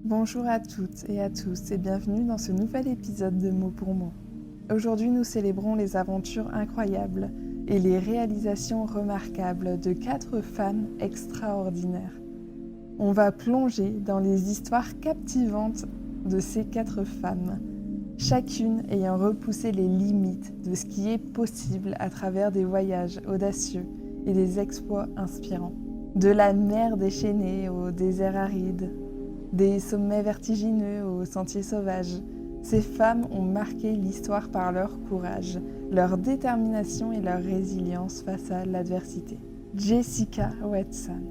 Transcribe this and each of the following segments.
Bonjour à toutes et à tous et bienvenue dans ce nouvel épisode de Mots pour mots. Aujourd'hui, nous célébrons les aventures incroyables et les réalisations remarquables de 4 femmes extraordinaires. On va plonger dans les histoires captivantes de ces 4 femmes, chacune ayant repoussé les limites de ce qui est possible à travers des voyages audacieux et des exploits inspirants. De la mer déchaînée au désert aride, des sommets vertigineux aux sentiers sauvages, ces femmes ont marqué l'histoire par leur courage, leur détermination et leur résilience face à l'adversité. Jessica Watson.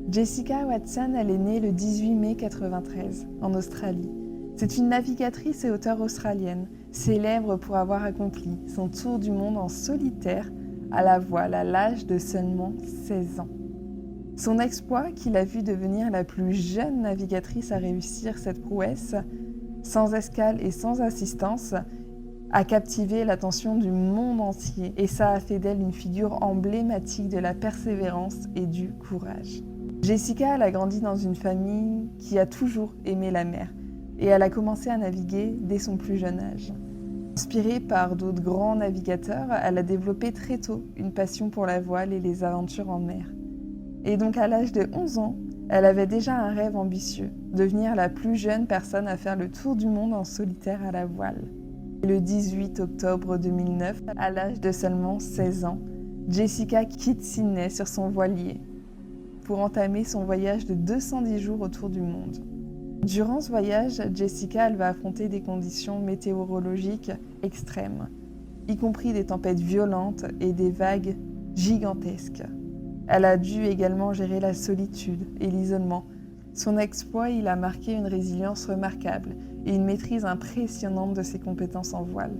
Jessica Watson, elle est née le 18 mai 1993 en Australie. C'est une navigatrice et auteure australienne, célèbre pour avoir accompli son tour du monde en solitaire à la voile à l'âge de seulement 16 ans. Son exploit, qui l'a vue devenir la plus jeune navigatrice à réussir cette prouesse, sans escale et sans assistance, a captivé l'attention du monde entier et ça a fait d'elle une figure emblématique de la persévérance et du courage. Jessica, elle a grandi dans une famille qui a toujours aimé la mer et elle a commencé à naviguer dès son plus jeune âge. Inspirée par d'autres grands navigateurs, elle a développé très tôt une passion pour la voile et les aventures en mer. Et donc à l'âge de 11 ans, elle avait déjà un rêve ambitieux, devenir la plus jeune personne à faire le tour du monde en solitaire à la voile. Le 18 octobre 2009, à l'âge de seulement 16 ans, Jessica quitte Sydney sur son voilier pour entamer son voyage de 210 jours autour du monde. Durant ce voyage, Jessica elle va affronter des conditions météorologiques extrêmes, y compris des tempêtes violentes et des vagues gigantesques. Elle a dû également gérer la solitude et l'isolement. Son exploit, il a marqué une résilience remarquable et une maîtrise impressionnante de ses compétences en voile.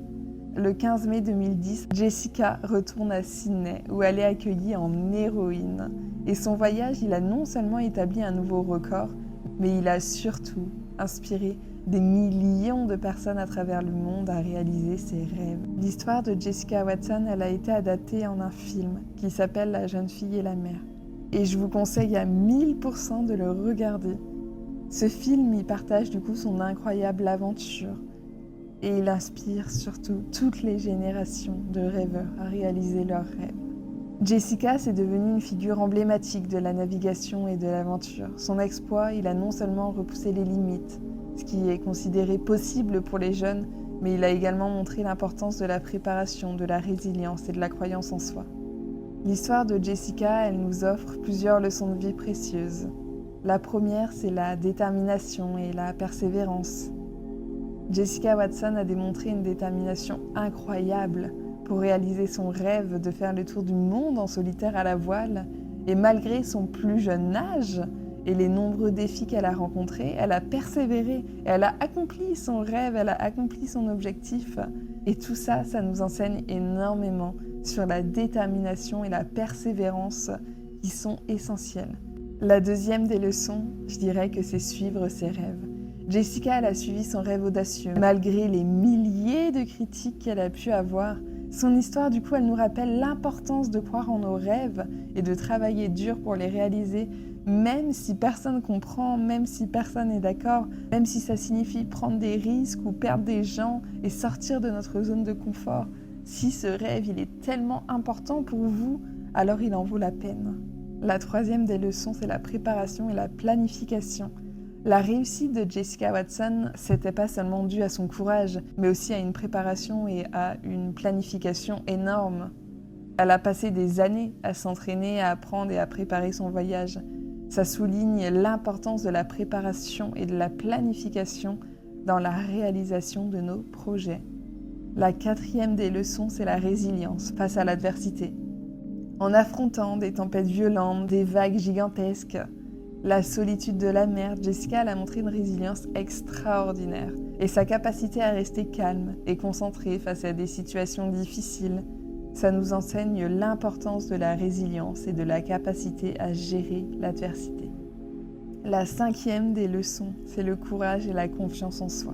Le 15 mai 2010, Jessica retourne à Sydney où elle est accueillie en héroïne. Et son voyage, il a non seulement établi un nouveau record, mais il a surtout inspiré des millions de personnes à travers le monde à réaliser ses rêves. L'histoire de Jessica Watson, elle a été adaptée en un film qui s'appelle La jeune fille et la mer. Et je vous conseille à 1000% de le regarder. Ce film, il partage du coup son incroyable aventure et il inspire surtout toutes les générations de rêveurs à réaliser leurs rêves. Jessica, c'est devenue une figure emblématique de la navigation et de l'aventure. Son exploit, il a non seulement repoussé les limites, ce qui est considéré possible pour les jeunes, mais il a également montré l'importance de la préparation, de la résilience et de la croyance en soi. L'histoire de Jessica, elle nous offre plusieurs leçons de vie précieuses. La première, c'est la détermination et la persévérance. Jessica Watson a démontré une détermination incroyable pour réaliser son rêve de faire le tour du monde en solitaire à la voile, et malgré son plus jeune âge, et les nombreux défis qu'elle a rencontrés, elle a persévéré, elle a accompli son rêve, elle a accompli son objectif. Et tout ça, ça nous enseigne énormément sur la détermination et la persévérance qui sont essentielles. La deuxième des leçons, je dirais que c'est suivre ses rêves. Jessica, elle a suivi son rêve audacieux. Malgré les milliers de critiques qu'elle a pu avoir, son histoire, du coup, elle nous rappelle l'importance de croire en nos rêves et de travailler dur pour les réaliser, même si personne comprend, même si personne n'est d'accord, même si ça signifie prendre des risques ou perdre des gens et sortir de notre zone de confort. Si ce rêve, il est tellement important pour vous, alors il en vaut la peine. La troisième des leçons, c'est la préparation et la planification. La réussite de Jessica Watson, c'était pas seulement dû à son courage, mais aussi à une préparation et à une planification énorme. Elle a passé des années à s'entraîner, à apprendre et à préparer son voyage. Ça souligne l'importance de la préparation et de la planification dans la réalisation de nos projets. La quatrième des leçons, c'est la résilience face à l'adversité. En affrontant des tempêtes violentes, des vagues gigantesques, la solitude de la mer, Jessica a montré une résilience extraordinaire et sa capacité à rester calme et concentrée face à des situations difficiles, ça nous enseigne l'importance de la résilience et de la capacité à gérer l'adversité. La cinquième des leçons, c'est le courage et la confiance en soi.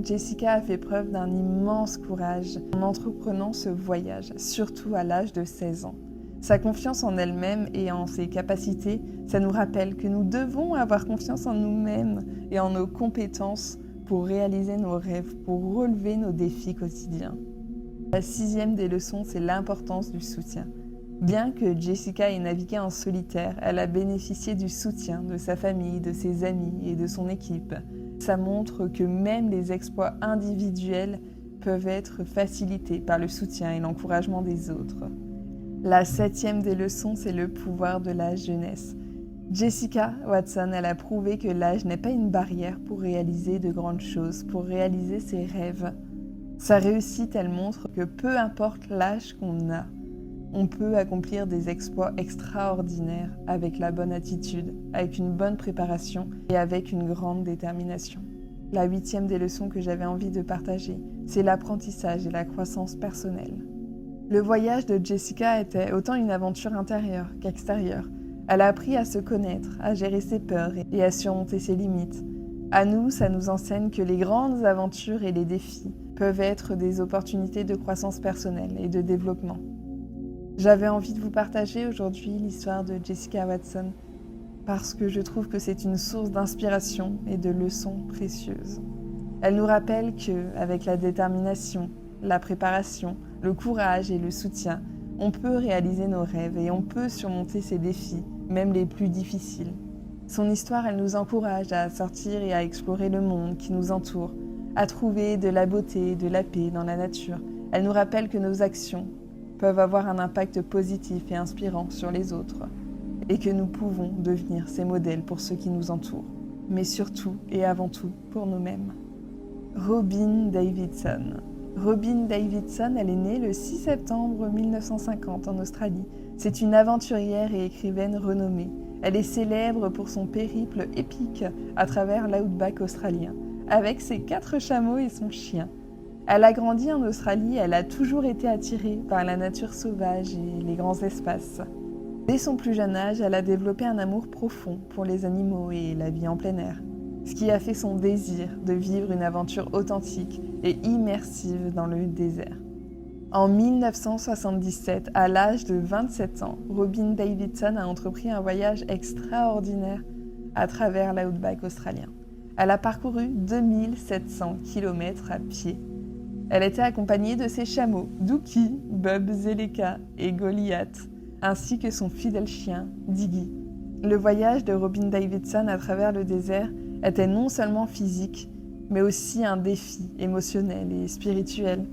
Jessica a fait preuve d'un immense courage en entreprenant ce voyage, surtout à l'âge de 16 ans. Sa confiance en elle-même et en ses capacités, ça nous rappelle que nous devons avoir confiance en nous-mêmes et en nos compétences pour réaliser nos rêves, pour relever nos défis quotidiens. La 6e des leçons, c'est l'importance du soutien. Bien que Jessica ait navigué en solitaire, elle a bénéficié du soutien de sa famille, de ses amis et de son équipe. Ça montre que même les exploits individuels peuvent être facilités par le soutien et l'encouragement des autres. La 7e des leçons, c'est le pouvoir de la jeunesse. Jessica Watson, elle a prouvé que l'âge n'est pas une barrière pour réaliser de grandes choses, pour réaliser ses rêves. Sa réussite, elle montre que peu importe l'âge qu'on a, on peut accomplir des exploits extraordinaires avec la bonne attitude, avec une bonne préparation et avec une grande détermination. La 8e des leçons que j'avais envie de partager, c'est l'apprentissage et la croissance personnelle. Le voyage de Jessica était autant une aventure intérieure qu'extérieure. Elle a appris à se connaître, à gérer ses peurs et à surmonter ses limites. À nous, ça nous enseigne que les grandes aventures et les défis peuvent être des opportunités de croissance personnelle et de développement. J'avais envie de vous partager aujourd'hui l'histoire de Jessica Watson parce que je trouve que c'est une source d'inspiration et de leçons précieuses. Elle nous rappelle que, avec la détermination, la préparation, le courage et le soutien, on peut réaliser nos rêves et on peut surmonter ces défis, même les plus difficiles. Son histoire, elle nous encourage à sortir et à explorer le monde qui nous entoure, à trouver de la beauté et de la paix dans la nature. Elle nous rappelle que nos actions peuvent avoir un impact positif et inspirant sur les autres, et que nous pouvons devenir ces modèles pour ceux qui nous entourent, mais surtout et avant tout pour nous-mêmes. Robin Davidson. Robin Davidson, elle est née le 6 septembre 1950 en Australie. C'est une aventurière et écrivaine renommée. Elle est célèbre pour son périple épique à travers l'outback australien, avec ses 4 chameaux et son chien. Elle a grandi en Australie, elle a toujours été attirée par la nature sauvage et les grands espaces. Dès son plus jeune âge, elle a développé un amour profond pour les animaux et la vie en plein air, ce qui a fait son désir de vivre une aventure authentique et immersive dans le désert. En 1977, à l'âge de 27 ans, Robin Davidson a entrepris un voyage extraordinaire à travers l'outback australien. Elle a parcouru 2700 km à pied. Elle était accompagnée de ses chameaux, Dookie, Bub, Zeleka et Goliath, ainsi que son fidèle chien, Diggy. Le voyage de Robin Davidson à travers le désert était non seulement physique, mais aussi un défi émotionnel et spirituel.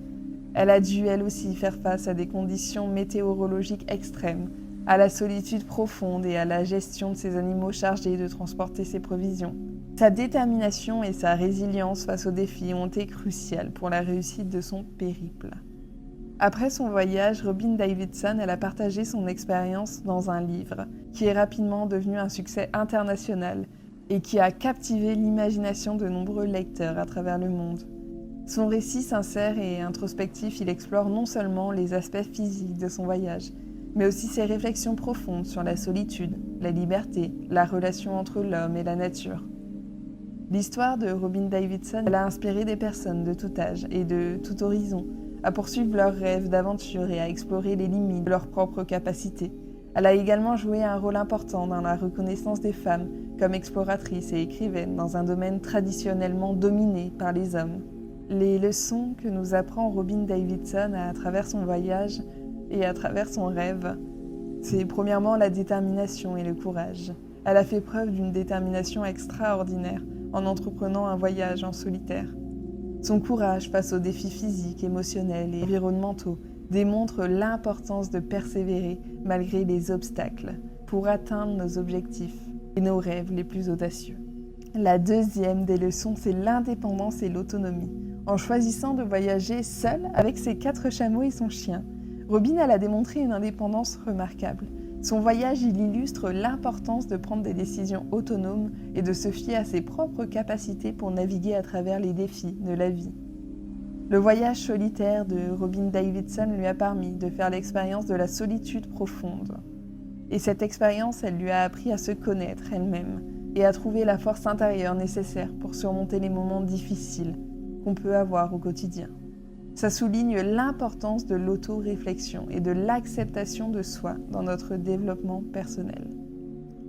Elle a dû, elle aussi, faire face à des conditions météorologiques extrêmes, à la solitude profonde et à la gestion de ses animaux chargés de transporter ses provisions. Sa détermination et sa résilience face aux défis ont été cruciales pour la réussite de son périple. Après son voyage, Robin Davidson, elle a partagé son expérience dans un livre qui est rapidement devenu un succès international et qui a captivé l'imagination de nombreux lecteurs à travers le monde. Son récit sincère et introspectif, il explore non seulement les aspects physiques de son voyage, mais aussi ses réflexions profondes sur la solitude, la liberté, la relation entre l'homme et la nature. L'histoire de Robin Davidson, elle a inspiré des personnes de tout âge et de tout horizon à poursuivre leurs rêves d'aventure et à explorer les limites de leurs propres capacités. Elle a également joué un rôle important dans la reconnaissance des femmes comme exploratrices et écrivaines dans un domaine traditionnellement dominé par les hommes. Les leçons que nous apprend Robin Davidson à travers son voyage et à travers son rêve, c'est premièrement la détermination et le courage. Elle a fait preuve d'une détermination extraordinaire en entreprenant un voyage en solitaire. Son courage face aux défis physiques, émotionnels et environnementaux démontre l'importance de persévérer malgré les obstacles pour atteindre nos objectifs et nos rêves les plus audacieux. La 2e des leçons, c'est l'indépendance et l'autonomie. En choisissant de voyager seule avec ses 4 chameaux et son chien, Robin elle a démontré une indépendance remarquable. Son voyage, il illustre l'importance de prendre des décisions autonomes et de se fier à ses propres capacités pour naviguer à travers les défis de la vie. Le voyage solitaire de Robin Davidson lui a permis de faire l'expérience de la solitude profonde. Et cette expérience, elle lui a appris à se connaître elle-même et à trouver la force intérieure nécessaire pour surmonter les moments difficiles qu'on peut avoir au quotidien. Ça souligne l'importance de l'auto-réflexion et de l'acceptation de soi dans notre développement personnel.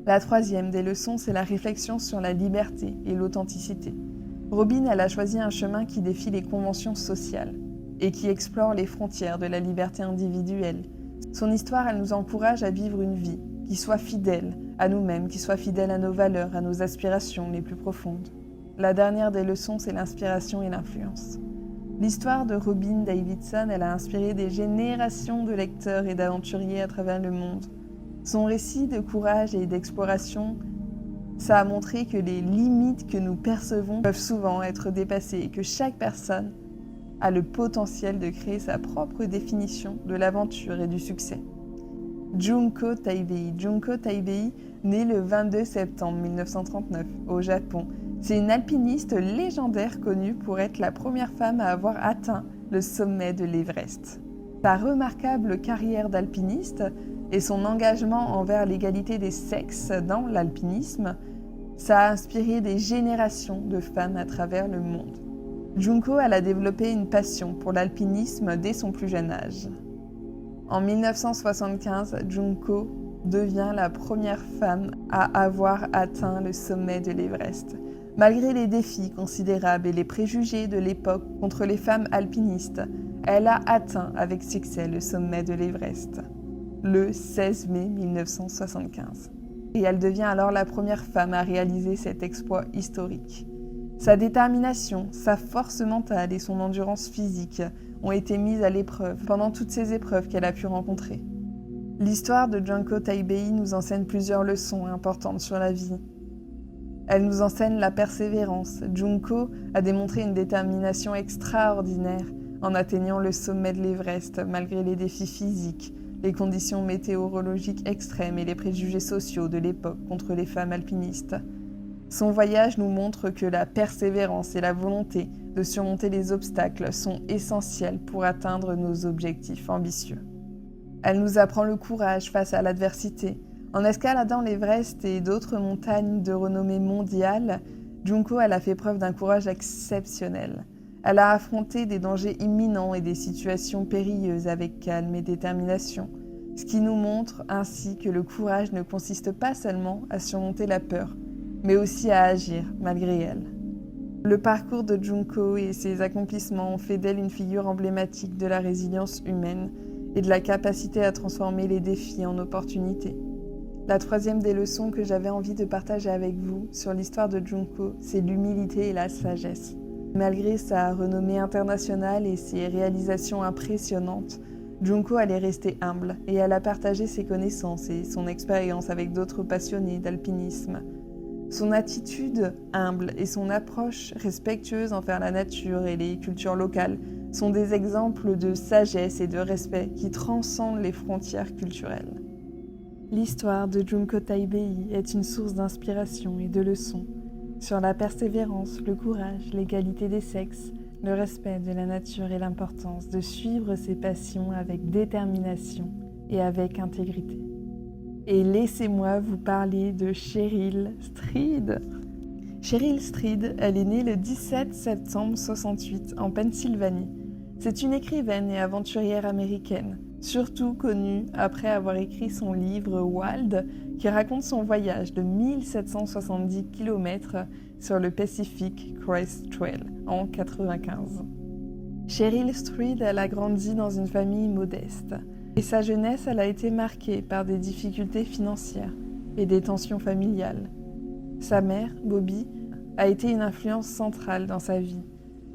La troisième des leçons, c'est la réflexion sur la liberté et l'authenticité. Robin, elle a choisi un chemin qui défie les conventions sociales et qui explore les frontières de la liberté individuelle. Son histoire, elle nous encourage à vivre une vie qui soit fidèle à nous-mêmes, qui soit fidèle à nos valeurs, à nos aspirations les plus profondes. La dernière des leçons, c'est l'inspiration et l'influence. L'histoire de Robin Davidson, elle a inspiré des générations de lecteurs et d'aventuriers à travers le monde. Son récit de courage et d'exploration, ça a montré que les limites que nous percevons peuvent souvent être dépassées et que chaque personne a le potentiel de créer sa propre définition de l'aventure et du succès. Junko Taibei. Junko Taibei, née le 22 septembre 1939 au Japon. C'est une alpiniste légendaire connue pour être la première femme à avoir atteint le sommet de l'Everest. Sa remarquable carrière d'alpiniste et son engagement envers l'égalité des sexes dans l'alpinisme, ça a inspiré des générations de femmes à travers le monde. Junko, elle a développé une passion pour l'alpinisme dès son plus jeune âge. En 1975, Junko devient la première femme à avoir atteint le sommet de l'Everest. Malgré les défis considérables et les préjugés de l'époque contre les femmes alpinistes, elle a atteint avec succès le sommet de l'Everest, le 16 mai 1975. Et elle devient alors la première femme à réaliser cet exploit historique. Sa détermination, sa force mentale et son endurance physique ont été mises à l'épreuve pendant toutes ces épreuves qu'elle a pu rencontrer. L'histoire de Junko Taibei nous enseigne plusieurs leçons importantes sur la vie. Elle nous enseigne la persévérance. Junko a démontré une détermination extraordinaire en atteignant le sommet de l'Everest malgré les défis physiques, les conditions météorologiques extrêmes et les préjugés sociaux de l'époque contre les femmes alpinistes. Son voyage nous montre que la persévérance et la volonté de surmonter les obstacles sont essentiels pour atteindre nos objectifs ambitieux. Elle nous apprend le courage face à l'adversité. En escaladant l'Everest et d'autres montagnes de renommée mondiale, Junko elle a fait preuve d'un courage exceptionnel. Elle a affronté des dangers imminents et des situations périlleuses avec calme et détermination, ce qui nous montre ainsi que le courage ne consiste pas seulement à surmonter la peur, mais aussi à agir malgré elle. Le parcours de Junko et ses accomplissements ont fait d'elle une figure emblématique de la résilience humaine et de la capacité à transformer les défis en opportunités. La troisième des leçons que j'avais envie de partager avec vous sur l'histoire de Junko, c'est l'humilité et la sagesse. Malgré sa renommée internationale et ses réalisations impressionnantes, Junko elle est restée humble et elle a partagé ses connaissances et son expérience avec d'autres passionnés d'alpinisme. Son attitude humble et son approche respectueuse envers la nature et les cultures locales sont des exemples de sagesse et de respect qui transcendent les frontières culturelles. L'histoire de Junko Taibei est une source d'inspiration et de leçons sur la persévérance, le courage, l'égalité des sexes, le respect de la nature et l'importance de suivre ses passions avec détermination et avec intégrité. Et laissez-moi vous parler de Cheryl Strayed. Cheryl Strayed, elle est née le 17 septembre 1968 en Pennsylvanie. C'est une écrivaine et aventurière américaine, surtout connue après avoir écrit son livre Wild, qui raconte son voyage de 1770 km sur le Pacific Crest Trail en 1995. Cheryl Strayed, elle a grandi dans une famille modeste. Et sa jeunesse, elle a été marquée par des difficultés financières et des tensions familiales. Sa mère, Bobby, a été une influence centrale dans sa vie.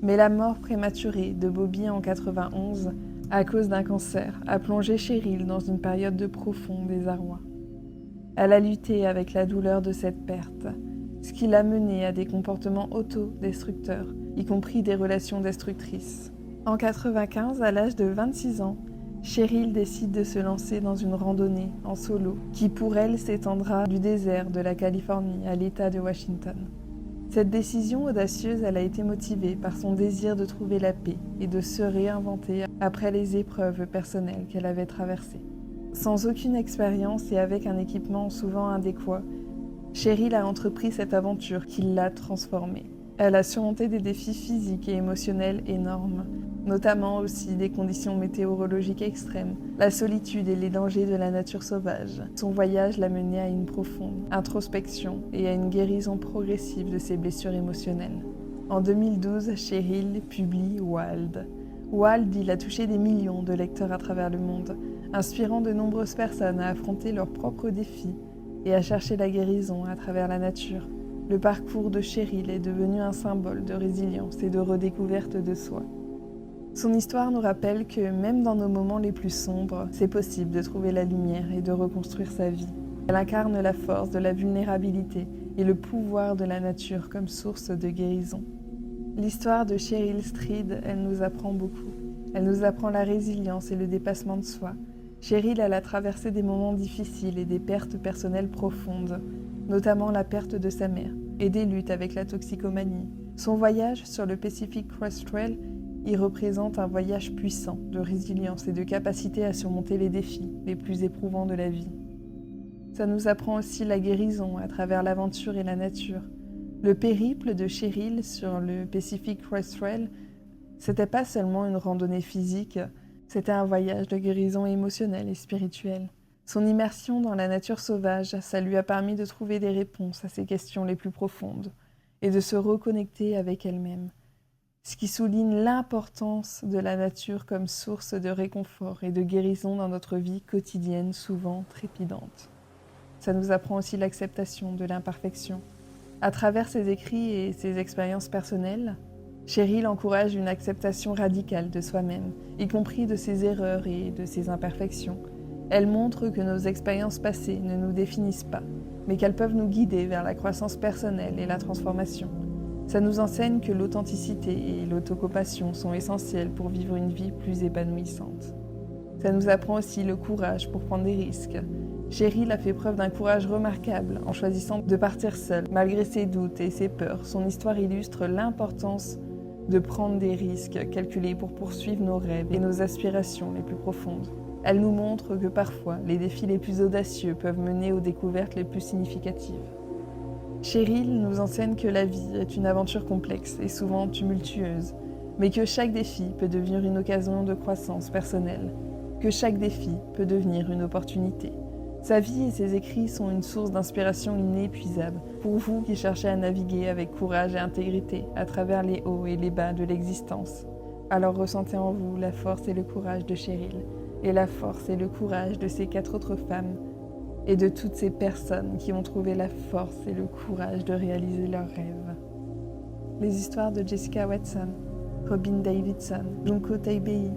Mais la mort prématurée de Bobby en 1991, à cause d'un cancer, a plongé Cheryl dans une période de profond désarroi. Elle a lutté avec la douleur de cette perte, ce qui l'a menée à des comportements autodestructeurs, y compris des relations destructrices. En 1995, à l'âge de 26 ans, Cheryl décide de se lancer dans une randonnée en solo qui pour elle s'étendra du désert de la Californie à l'État de Washington. Cette décision audacieuse, elle a été motivée par son désir de trouver la paix et de se réinventer après les épreuves personnelles qu'elle avait traversées. Sans aucune expérience et avec un équipement souvent adéquat, Cheryl a entrepris cette aventure qui l'a transformée. Elle a surmonté des défis physiques et émotionnels énormes, notamment aussi des conditions météorologiques extrêmes, la solitude et les dangers de la nature sauvage. Son voyage l'a menée à une profonde introspection et à une guérison progressive de ses blessures émotionnelles. En 2012, Cheryl publie Wild. Wild, il a touché des millions de lecteurs à travers le monde, inspirant de nombreuses personnes à affronter leurs propres défis et à chercher la guérison à travers la nature. Le parcours de Cheryl est devenu un symbole de résilience et de redécouverte de soi. Son histoire nous rappelle que même dans nos moments les plus sombres, c'est possible de trouver la lumière et de reconstruire sa vie. Elle incarne la force de la vulnérabilité et le pouvoir de la nature comme source de guérison. L'histoire de Cheryl Strayed, elle nous apprend beaucoup. Elle nous apprend la résilience et le dépassement de soi. Cheryl, elle a traversé des moments difficiles et des pertes personnelles profondes, notamment la perte de sa mère et des luttes avec la toxicomanie. Son voyage sur le Pacific Crest Trail y représente un voyage puissant de résilience et de capacité à surmonter les défis les plus éprouvants de la vie. Ça nous apprend aussi la guérison à travers l'aventure et la nature. Le périple de Cheryl sur le Pacific Crest Trail, c'était pas seulement une randonnée physique, c'était un voyage de guérison émotionnelle et spirituelle. Son immersion dans la nature sauvage, ça lui a permis de trouver des réponses à ses questions les plus profondes et de se reconnecter avec elle-même. Ce qui souligne l'importance de la nature comme source de réconfort et de guérison dans notre vie quotidienne souvent trépidante. Ça nous apprend aussi l'acceptation de l'imperfection. À travers ses écrits et ses expériences personnelles, Cheryl encourage une acceptation radicale de soi-même, y compris de ses erreurs et de ses imperfections. Elle montre que nos expériences passées ne nous définissent pas, mais qu'elles peuvent nous guider vers la croissance personnelle et la transformation. Ça nous enseigne que l'authenticité et l'autocompassion sont essentielles pour vivre une vie plus épanouissante. Ça nous apprend aussi le courage pour prendre des risques. Cheryl a fait preuve d'un courage remarquable en choisissant de partir seule, malgré ses doutes et ses peurs. Son histoire illustre l'importance de prendre des risques calculés pour poursuivre nos rêves et nos aspirations les plus profondes. Elle nous montre que parfois, les défis les plus audacieux peuvent mener aux découvertes les plus significatives. Cheryl nous enseigne que la vie est une aventure complexe et souvent tumultueuse, mais que chaque défi peut devenir une occasion de croissance personnelle, que chaque défi peut devenir une opportunité. Sa vie et ses écrits sont une source d'inspiration inépuisable pour vous qui cherchez à naviguer avec courage et intégrité à travers les hauts et les bas de l'existence. Alors ressentez en vous la force et le courage de Cheryl, et la force et le courage de ces 4 autres femmes, et de toutes ces personnes qui ont trouvé la force et le courage de réaliser leurs rêves. Les histoires de Jessica Watson, Robin Davidson, Junko Taibei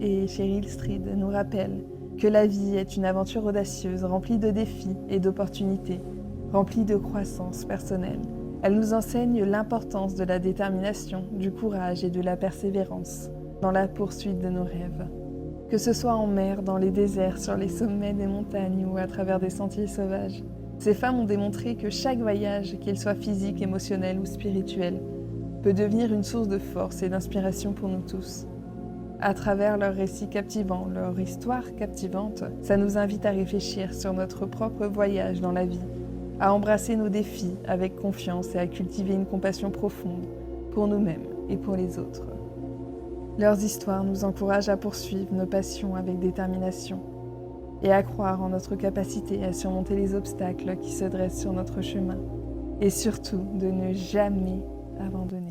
et Cheryl Strayed nous rappellent que la vie est une aventure audacieuse, remplie de défis et d'opportunités, remplie de croissance personnelle. Elle nous enseigne l'importance de la détermination, du courage et de la persévérance dans la poursuite de nos rêves. Que ce soit en mer, dans les déserts, sur les sommets des montagnes ou à travers des sentiers sauvages, ces femmes ont démontré que chaque voyage, qu'il soit physique, émotionnel ou spirituel, peut devenir une source de force et d'inspiration pour nous tous. À travers leurs récits captivants, leur histoire captivante, ça nous invite à réfléchir sur notre propre voyage dans la vie, à embrasser nos défis avec confiance et à cultiver une compassion profonde pour nous-mêmes et pour les autres. Leurs histoires nous encouragent à poursuivre nos passions avec détermination et à croire en notre capacité à surmonter les obstacles qui se dressent sur notre chemin et surtout de ne jamais abandonner.